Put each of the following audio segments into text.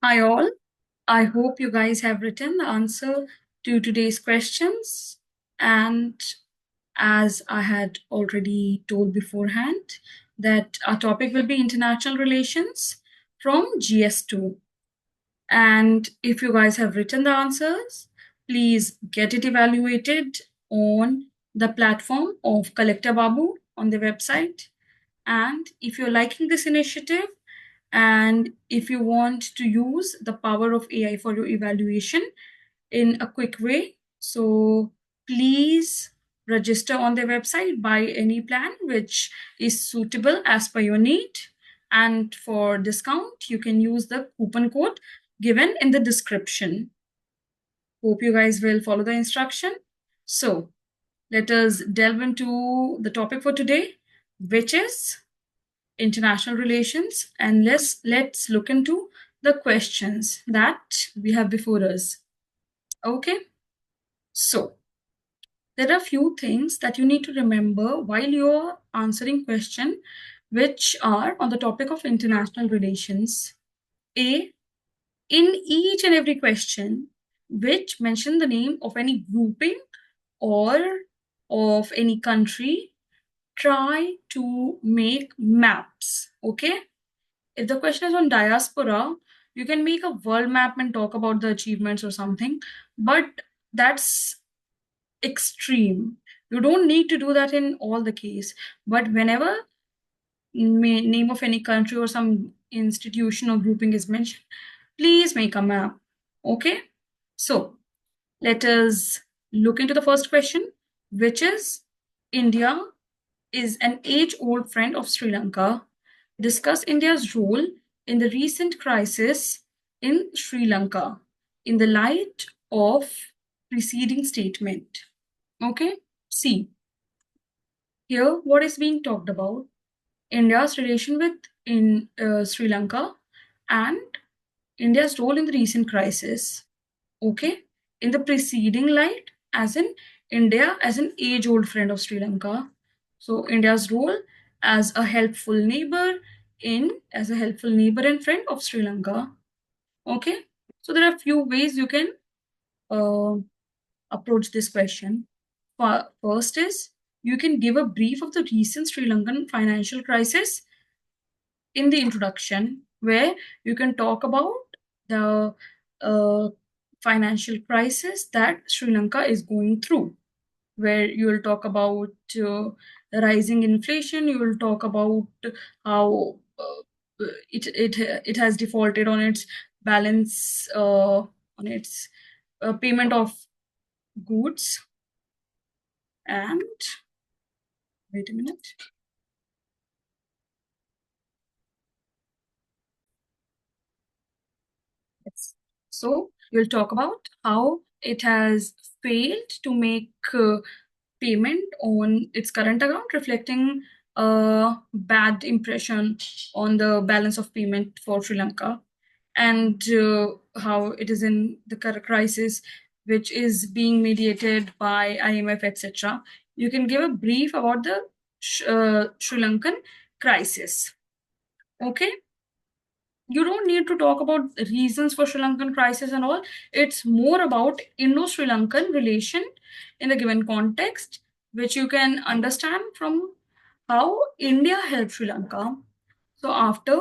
Hi all. I hope you guys have written the answer to today's questions. And as I had already told beforehand, that our topic will be international relations from GS2. And if you guys have written the answers, please get it evaluated on the platform of CollectorBabu on the website. And if you're liking this initiative, and if you want to use the power of AI for your evaluation in a quick way, so please register on their website, buy any plan which is suitable as per your need. And for discount, you can use the coupon code given in the description. Hope you guys will follow the instruction. So let us delve into the topic for today, which is international relations, and let's look into the questions that we have before us. Okay, so there are a few things that you need to remember while you're answering question which are on the topic of international relations. A, in each and every question which mention the name of any grouping or of any country, try to make maps. Okay, if the question is on diaspora, you can make a world map and talk about the achievements or something, but that's extreme. You don't need to do that in all the case. But whenever name of any country or some institution or grouping is mentioned, please make a map. Okay? So let us look into the first question, which is India is an age-old friend of Sri Lanka. Discuss India's role in the recent crisis in Sri Lanka in the light of preceding statement. Okay, see, here what is being talked about, India's relation with Sri Lanka and India's role in the recent crisis. Okay, in the preceding light, as in India as an age-old friend of Sri Lanka. So India's role as a helpful neighbor and friend of Sri Lanka. Okay, so there are a few ways you can uh, approach this question. First is you can give a brief of the recent Sri Lankan financial crisis in the introduction, where you can talk about the uh, financial crisis that Sri Lanka is going through, where you will talk about rising inflation, you will talk about how it has defaulted on its balance on its payment of goods. And wait a minute. Yes. So we'll talk about how it has failed to make payment on its current account, reflecting a bad impression on the balance of payment for Sri Lanka, and how it is in the current crisis, which is being mediated by IMF, etc. You can give a brief about the Sri Lankan crisis. Okay, you don't need to talk about reasons for Sri Lankan crisis and all. It's more about Indo-Sri Lankan relation in the given context, which you can understand from how India helped Sri Lanka. So after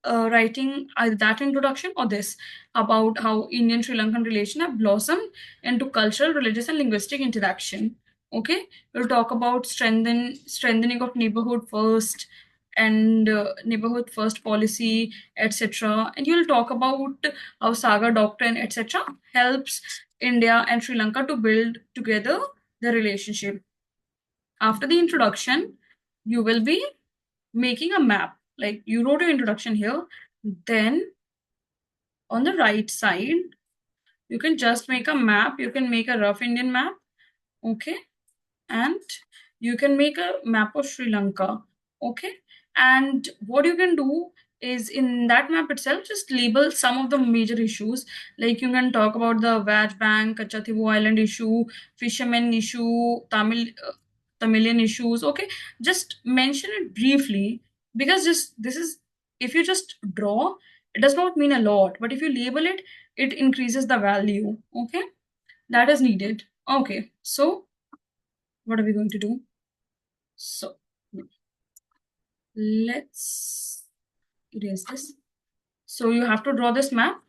writing either that introduction or this about how Indian Sri Lankan relation have blossomed into cultural, religious, and linguistic interaction. Okay, we'll talk about strengthening of neighborhood first and neighborhood first policy, etc. And you'll talk about how Saga Doctrine, etc., helps India and Sri Lanka to build together the relationship. After the introduction, you will be making a map. Like you wrote your introduction here, then on the right side, you can just make a map. You can make a rough Indian map, okay? And you can make a map of Sri Lanka, okay? And what you can do is in that map itself, just label some of the major issues. Like you can talk about the Vaj Bank, Kachativu Island issue, fishermen issue, Tamilian issues, okay? Just mention it briefly, because just this is, if you just draw, It does not mean a lot, but if you label it, it increases the value. Okay, that is needed. Okay, so what are we going to do? So let's erase this. So you have to draw this map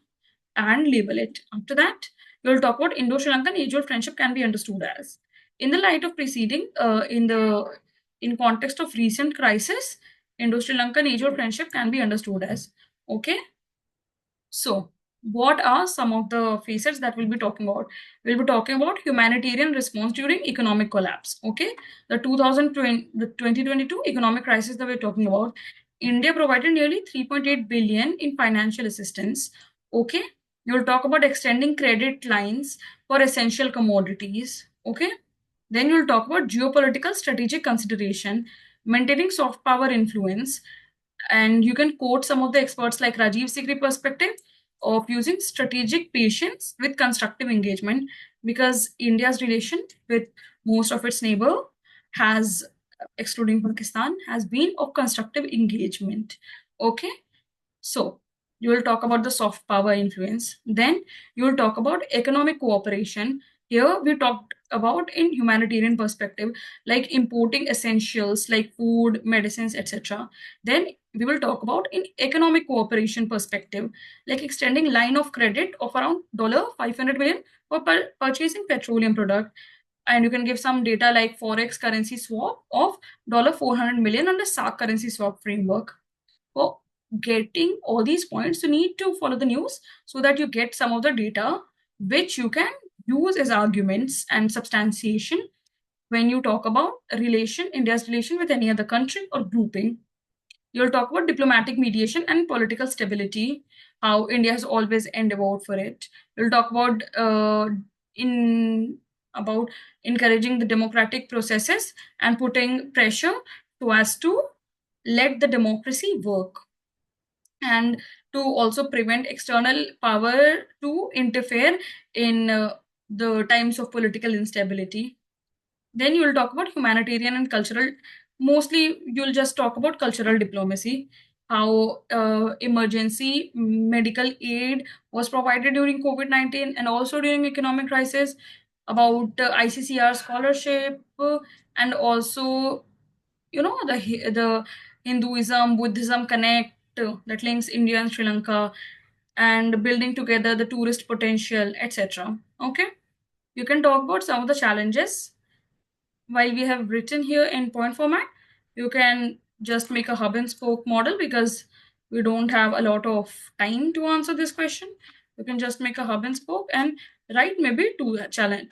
and label it. After that, you'll talk about Indo-Sri Lankan age-old friendship can be understood as, in the light of preceding, in context of recent crisis, Indo-Sri Lankan age-old friendship can be understood as. Okay. So, what are some of the facets that we'll be talking about? We'll be talking about humanitarian response during economic collapse. Okay, the 2022 economic crisis that we're talking about, India provided nearly 3.8 billion in financial assistance. Okay, you'll talk about extending credit lines for essential commodities. Okay, then you'll talk about geopolitical strategic consideration, maintaining soft power influence, and you can quote some of the experts like Rajiv Sikri perspective of using strategic patience with constructive engagement, because India's relation with most of its neighbor has, excluding Pakistan, has been of constructive engagement. Okay, so you will talk about the soft power influence. Then you will talk about economic cooperation. Here we talked about in humanitarian perspective, like importing essentials like food, medicines, etc. Then we will talk about in economic cooperation perspective, like extending line of credit of around $500 million for purchasing petroleum product. And you can give some data like forex currency swap of $400 million under SAC currency swap framework. For getting all these points, you need to follow the news so that you get some of the data which you can use as arguments and substantiation when you talk about India's relation with any other country or grouping. You'll talk about diplomatic mediation and political stability, how India has always endeavored for it. You'll talk about in about encouraging the democratic processes and putting pressure so as to let the democracy work, and to also prevent external power to interfere in the times of political instability. Then you will talk about humanitarian and cultural. Mostly, you'll just talk about cultural diplomacy, how emergency medical aid was provided during COVID-19 and also during economic crisis, about ICCR scholarship, and also the Hinduism Buddhism connect that links India and Sri Lanka, and building together the tourist potential, etc. Okay, you can talk about some of the challenges. While we have written here in point format, you can just make a hub and spoke model, because we don't have a lot of time to answer this question. You can just make a hub and spoke and write maybe two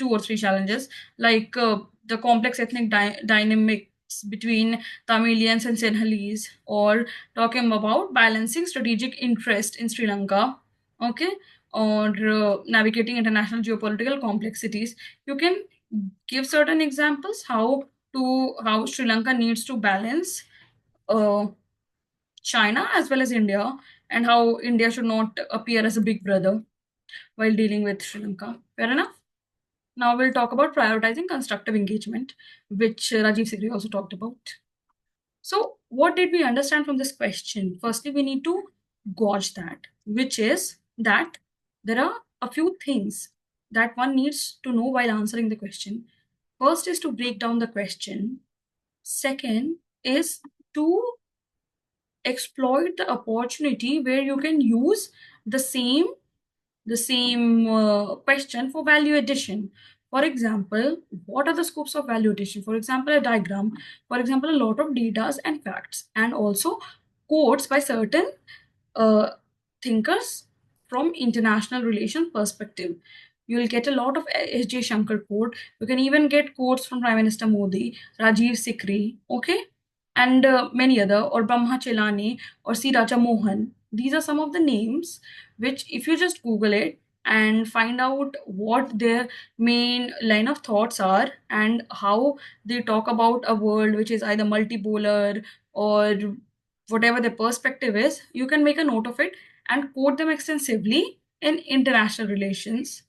or three challenges, like the complex ethnic dynamics between Tamilians and Sinhalese, or talking about balancing strategic interest in Sri Lanka. Okay, or navigating international geopolitical complexities. You can give certain examples how Sri Lanka needs to balance uh, China as well as India, and how India should not appear as a big brother while dealing with Sri Lanka. Fair enough. Now we'll talk about prioritizing constructive engagement, which Rajiv Sikri also talked about. So, what did we understand from this question? Firstly, we need to gauge that, which is that there are a few things that one needs to know while answering the question. First is to break down the question. Second is to exploit the opportunity where you can use the same question for value addition. For example, what are the scopes of value addition? For example, a diagram. For example, a lot of data and facts, and also quotes by certain uh, thinkers from international relations perspective. You will get a lot of S.J. Shankar quote. You can even get quotes from Prime Minister Modi, Rajiv Sikri, okay, and many other, or Brahma Chelani, or C. Raja Mohan. These are some of the names which, if you just Google it and find out what their main line of thoughts are and how they talk about a world which is either multipolar or whatever their perspective is, you can make a note of it and quote them extensively in international relations.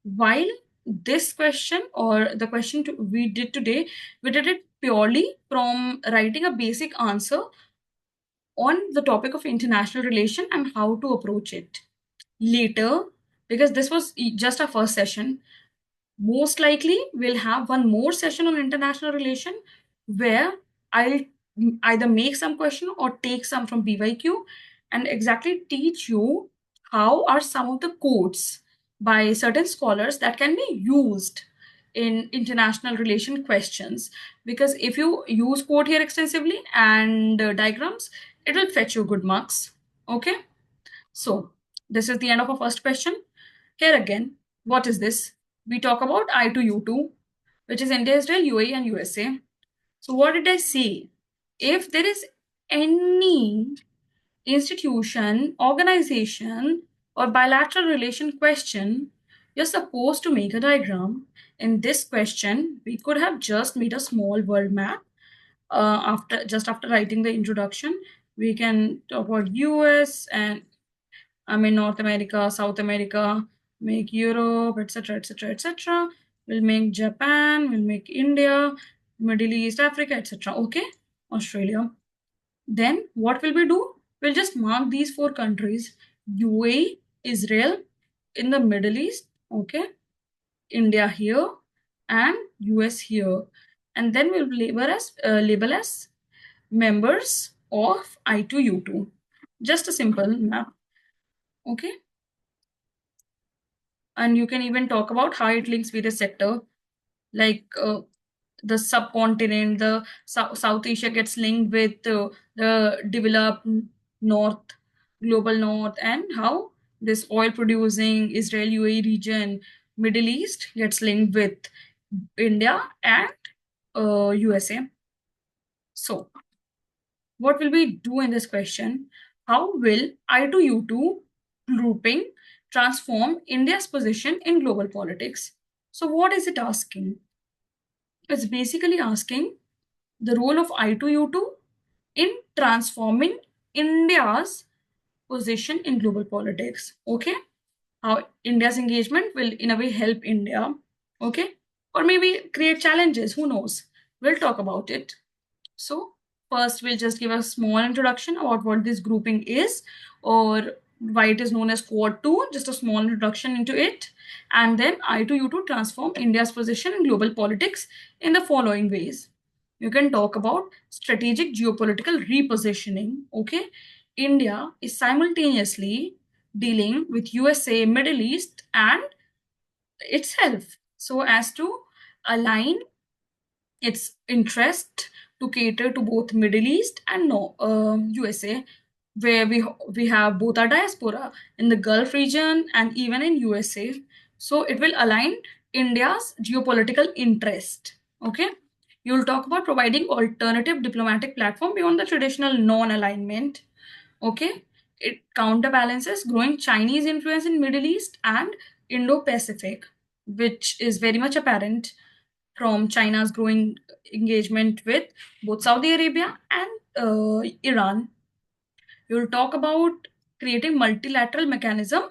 While this question, or the question we did today, we did it purely from writing a basic answer on the topic of international relation and how to approach it. Later, because this was just our first session, most likely we'll have one more session on international relation where I'll either make some question or take some from BYQ and exactly teach you how are some of the quotes by certain scholars that can be used in international relation questions. Because if you use quote here extensively and diagrams, it will fetch you good marks. Okay, so this is the end of our first question. Here again, what is this? We talk about I to U2, which is India, Israel, UAE, and USA. So, what did I say? If there is any institution, organization, or bilateral relation question, you're supposed to make a diagram. In this question, we could have just made a small world map. After writing the introduction, we can talk about US and North America, South America, make Europe, etc., etc., etc. We'll make Japan, we'll make India, Middle East, Africa, etc. Okay, Australia. Then what will we do? We'll just mark these four countries: UAE, Israel, in the Middle East, okay, India here, and US here, and then we'll label as members of I2U2. Just a simple map, okay. And you can even talk about how it links with the sector, like the subcontinent, the South Asia gets linked with the developed north, global north, and how this oil producing Israel UAE region, Middle East gets linked with India and USA. So what will we do in this question? How will I to U2 grouping transform India's position in global politics? So, what is it asking? It's basically asking the role of I to U2 in transforming India's position in global politics. Okay? How India's engagement will, in a way, help India. Okay? Or maybe create challenges. Who knows? We'll talk about it. So first we'll just give a small introduction about what this grouping is or why it is known as Quad 2, just a small introduction into it. And then I to you to transform India's position in global politics in the following ways. You can talk about strategic geopolitical repositioning. Okay. India is simultaneously dealing with USA, Middle East, and itself so as to align its interest to cater to both Middle East and no, USA, where we have both our diaspora in the Gulf region and even in USA. So it will align India's geopolitical interest. Okay, you'll talk about providing alternative diplomatic platform beyond the traditional non-alignment. Okay, it counterbalances growing Chinese influence in Middle East and Indo-Pacific, which is very much apparent from China's growing engagement with both Saudi Arabia and Iran. We will talk about creating multilateral mechanism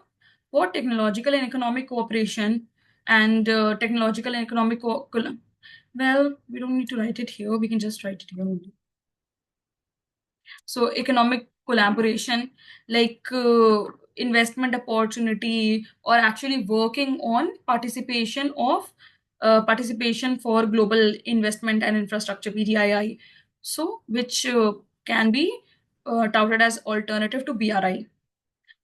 for technological and economic cooperation and technological and economic well, we don't need to write it here. We can just write it here only. So economic collaboration, like investment opportunity, or actually working on participation for global investment and infrastructure (PDII). So which can be touted as alternative to BRI.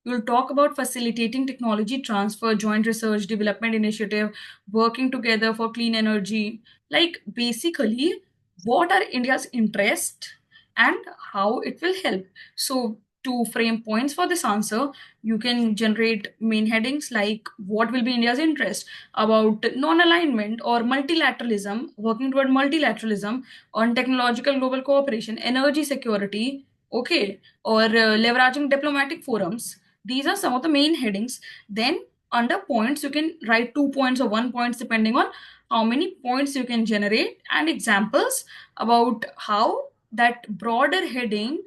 We'll talk about facilitating technology transfer, joint research, development initiative, working together for clean energy. Like basically, what are India's interest and how it will help. So to frame points for this answer, you can generate main headings like what will be India's interest about non-alignment or multilateralism, working toward multilateralism on technological global cooperation, energy security, okay, or leveraging diplomatic forums. These are some of the main headings. Then under points, you can write 2 points or 1 points depending on how many points you can generate and examples about how that broader heading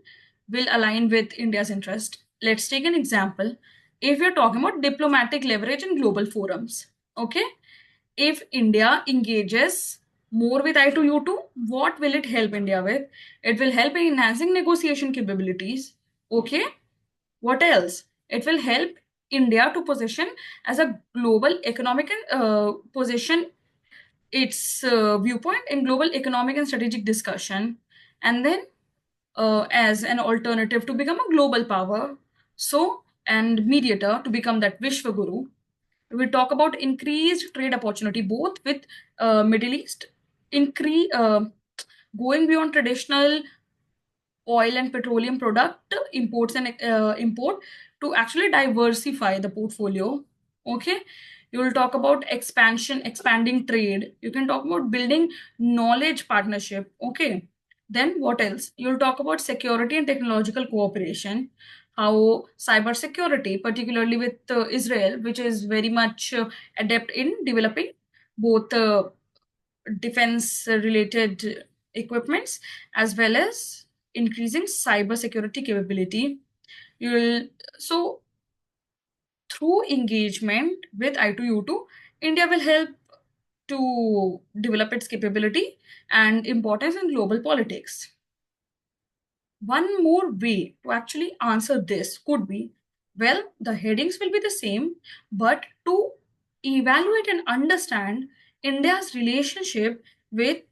will align with India's interest. Let's take an example. If you're talking about diplomatic leverage in global forums, okay? If India engages more with I2U2. What will it help India with? It will help in enhancing negotiation capabilities. Okay. What else? It will help India to position as a global economic position its viewpoint in global economic and strategic discussion, and then as an alternative to become a global power. So, and mediator to become that Vishwaguru. We talk about increased trade opportunity both with Middle East, increase going beyond traditional oil and petroleum product imports and import to actually diversify the portfolio. Okay, you will talk about expanding trade. You can talk about building knowledge partnership. Okay, then what else? You'll talk about security and technological cooperation, how cyber security, particularly with Israel, which is very much adept in developing both defense related equipments as well as increasing cyber security capability. You'll so through engagement with I2U2, India will help to develop its capability and importance in global politics. One more way to actually answer this could be, well, the headings will be the same, but to evaluate and understand India's relationship with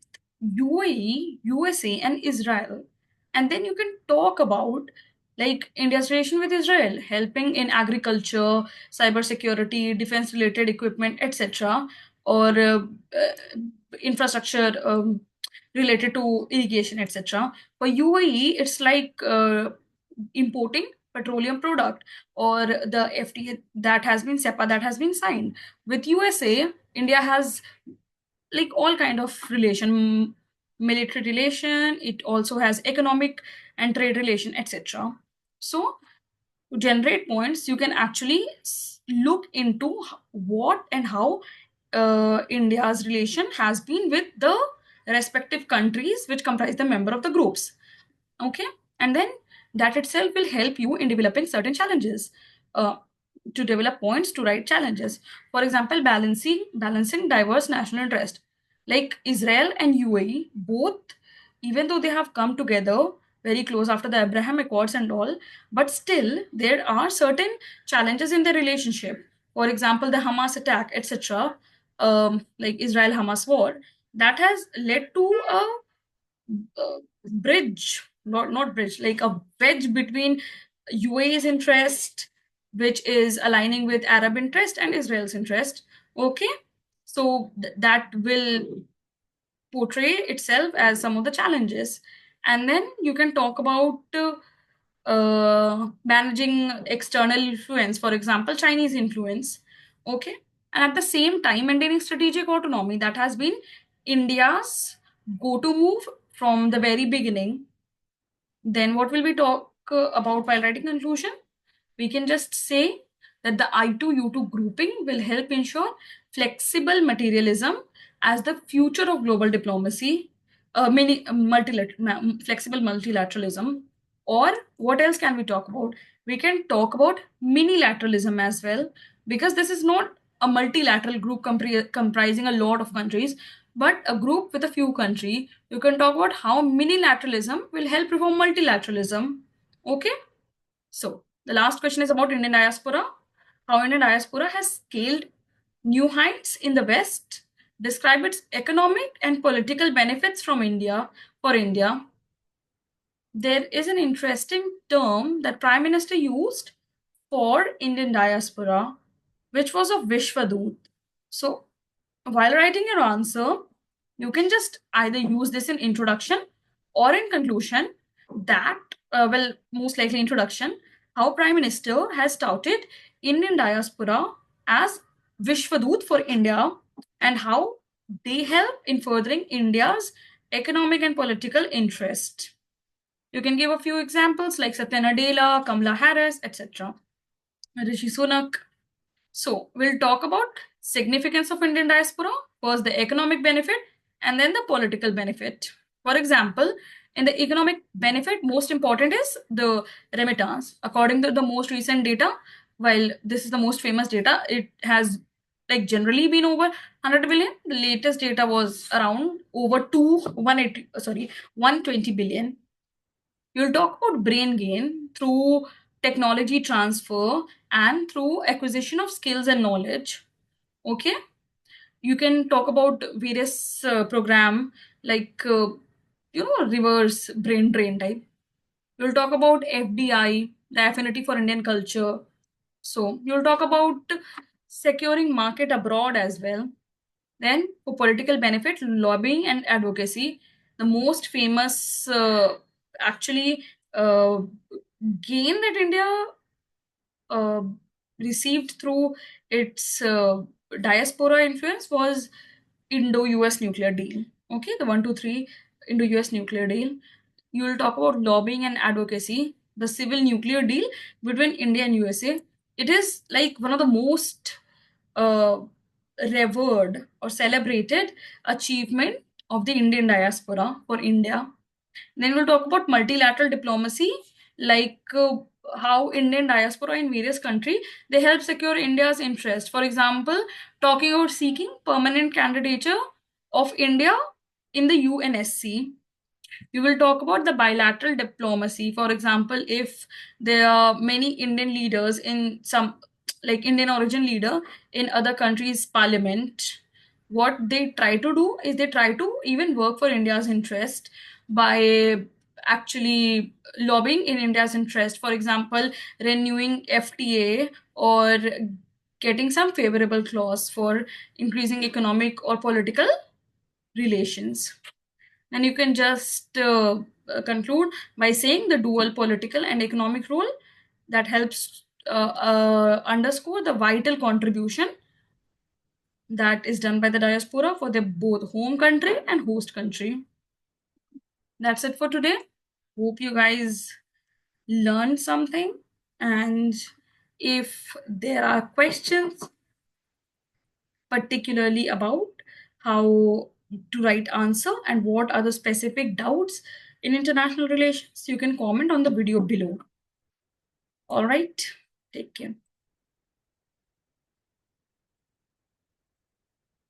UAE, USA, and Israel. And then you can talk about like India's relation with Israel, helping in agriculture, cybersecurity, defense related equipment, etc., or infrastructure related to irrigation, etc. For UAE, it's like importing petroleum product or the FTA that has been SEPA that has been signed. With USA, India has like all kind of relation, military relation. It also has economic and trade relation, etc. So to generate points, you can actually look into what and how India's relation has been with the respective countries which comprise the member of the groups. Okay, and then that itself will help you in developing certain challenges. To develop points to write challenges. For example, balancing diverse national interest, like Israel and UAE, both, even though they have come together very close after the Abraham Accords and all, but still there are certain challenges in their relationship. For example, the Hamas attack, etc., like Israel Hamas war, that has led to a bridge, not bridge, like a wedge between UAE's interest, which is aligning with Arab interest and Israel's interest. Okay, so that will portray itself as some of the challenges, and then you can talk about managing external influence, for example, Chinese influence. Okay, and at the same time, maintaining strategic autonomy that has been India's go to move from the very beginning. Then, what will we talk about while writing conclusion? We can just say that the I2U2 grouping will help ensure flexible materialism as the future of global diplomacy, flexible multilateralism. Or what else can we talk about? We can talk about minilateralism as well, because this is not a multilateral group comprising a lot of countries, but a group with a few countries. You can talk about how minilateralism will help reform multilateralism. Okay, so the last question is about Indian diaspora. How Indian diaspora has scaled new heights in the West. Describe its economic and political benefits from India for India. There is an interesting term that Prime Minister used for Indian diaspora, which was a Vishwadut. So while writing your answer, you can just either use this in introduction or in conclusion that, well, most likely introduction, how Prime Minister has touted Indian diaspora as Vishwadut for India and how they help in furthering India's economic and political interest. You can give a few examples like Satya Nadella, Kamala Harris, etc. Rishi Sunak. So we'll talk about significance of Indian diaspora, first the economic benefit and then the political benefit. For example, in the economic benefit, most important is the remittance. According to the most recent data, while this is the most famous data, it has like generally been over 100 billion. The latest data was around over 180, sorry, 120 billion. You'll talk about brain gain through technology transfer and through acquisition of skills and knowledge. Okay, you can talk about various program like reverse brain drain type. You'll talk about FDI, the affinity for Indian culture. So you'll talk about securing market abroad as well. Then for political benefit, lobbying and advocacy, the most famous actually uh, gain that India uh, received through its diaspora influence was Indo-US nuclear deal. Okay, the 123 Indo-US nuclear deal. You will talk about lobbying and advocacy, the civil nuclear deal between India and USA. It is like one of the most uh, revered or celebrated achievement of the Indian diaspora for India. Then we'll talk about multilateral diplomacy, like how Indian diaspora in various countries they help secure India's interest. For example, talking about seeking permanent candidature of India in the UNSC. We will talk about the bilateral diplomacy. For example, if there are many Indian leaders in some, like Indian origin leader in other countries' parliament, what they try to do is they try to even work for India's interest by actually lobbying in India's interest. For example, renewing FTA or getting some favorable clause for increasing economic or political relations. And you can just conclude by saying the dual political and economic role that helps underscore the vital contribution that is done by the diaspora for their both home country and host country. That's it for today. Hope you guys learned something. And if there are questions, particularly about how to write answer and what are the specific doubts in international relations, you can comment on the video below. All right, take care.